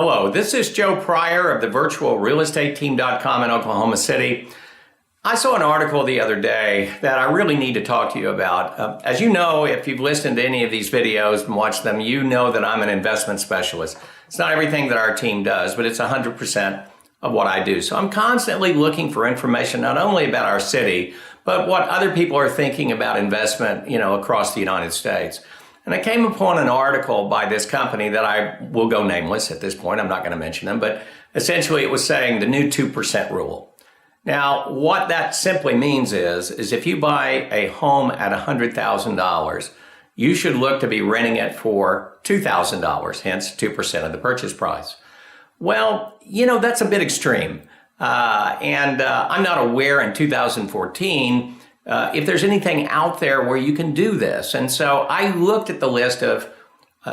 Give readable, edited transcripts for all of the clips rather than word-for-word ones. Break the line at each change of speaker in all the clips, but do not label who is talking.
Hello, this is Joe Pryor of the virtualrealestateteam.com in Oklahoma City. I saw an article the other day that I really need to talk to you about. As you know, if you've listened to any of these videos and watched them, you know that I'm an investment specialist. It's not everything that our team does, but it's 100% of what I do. So I'm constantly looking for information not only about our city, but what other people are thinking about investment, across the United States. And I came upon an article by this company that I will go nameless at this point. I'm not going to mention them, but essentially it was saying the new 2% rule. Now, what that simply means is if you buy a home at $100,000, you should look to be renting it for $2,000, hence 2% of the purchase price. Well, that's a bit extreme. And I'm not aware in 2014 if there's anything out there where you can do this. And so I looked at the list of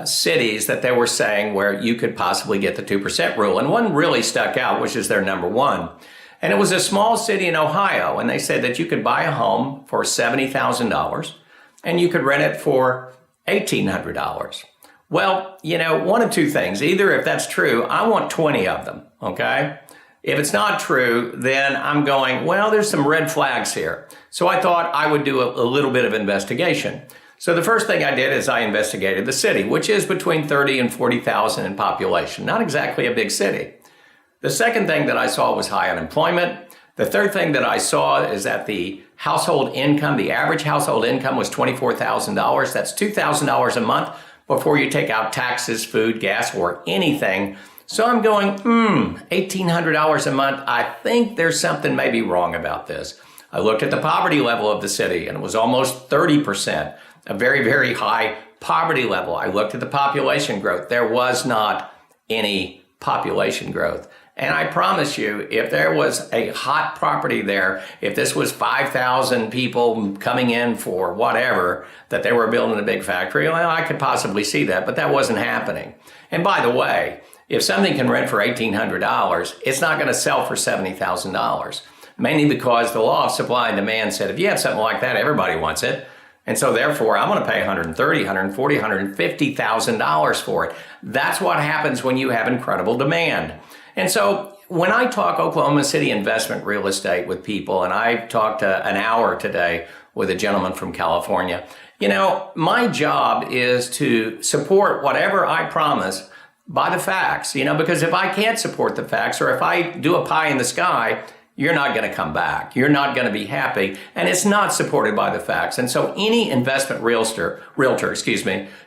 cities that they were saying where you could possibly get the 2% rule. And one really stuck out, which is their number one. And it was a small city in Ohio. And they said that you could buy a home for $70,000 and you could rent it for $1,800. Well, one of two things. Either if that's true, I want 20 of them, okay? If it's not true, then I'm going, well, there's some red flags here. So I thought I would do a little bit of investigation. So the first thing I did is I investigated the city, which is between 30 and 40,000 in population. Not exactly a big city. The second thing that I saw was high unemployment. The third thing that I saw is that the household income, the average household income was $24,000. That's $2,000 a month before you take out taxes, food, gas, or anything. So I'm going, $1,800 a month. I think there's something maybe wrong about this. I looked at the poverty level of the city and it was almost 30%, a very, very high poverty level. I looked at the population growth. There was not any population growth. And I promise you, if there was a hot property there, if this was 5,000 people coming in for whatever, that they were building a big factory, well, I could possibly see that, but that wasn't happening. And by the way, if something can rent for $1,800, it's not going to sell for $70,000, mainly because the law of supply and demand said, if you have something like that, everybody wants it. And so therefore, I'm going to pay $130,000, $140,000, $150,000 for it. That's what happens when you have incredible demand. And so when I talk Oklahoma City investment real estate with people, and I talked an hour today with a gentleman from California, my job is to support whatever I promise by the facts, because if I can't support the facts, or if I do a pie in the sky, you're not going to come back. You're not going to be happy. And it's not supported by the facts. And so any investment realtor,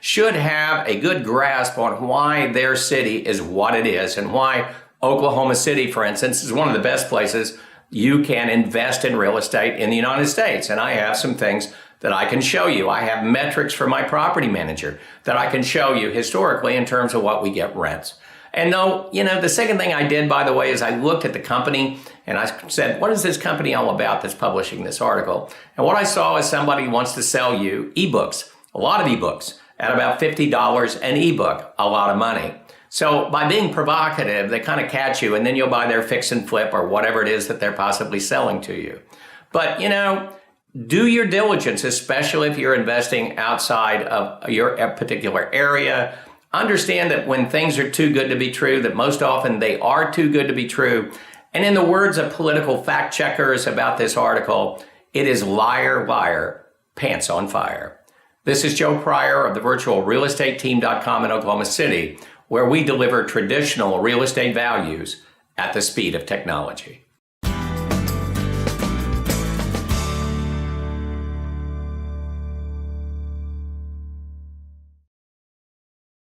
should have a good grasp on why their city is what it is and why Oklahoma City, for instance, is one of the best places you can invest in real estate in the United States. And I have some things that I can show you. I have metrics for my property manager that I can show you historically in terms of what we get rents. And though, the second thing I did, by the way, is I looked at the company and I said, what is this company all about that's publishing this article? And what I saw is somebody wants to sell you ebooks, a lot of ebooks, at about $50 an ebook, a lot of money. So by being provocative, they kind of catch you and then you'll buy their fix and flip or whatever it is that they're possibly selling to you. But, do your diligence, especially if you're investing outside of your particular area. Understand that when things are too good to be true, that most often they are too good to be true. And in the words of political fact checkers about this article, it is liar, liar, pants on fire. This is Joe Pryor of the virtualrealestateteam.com in Oklahoma City, where we deliver traditional real estate values at the speed of technology.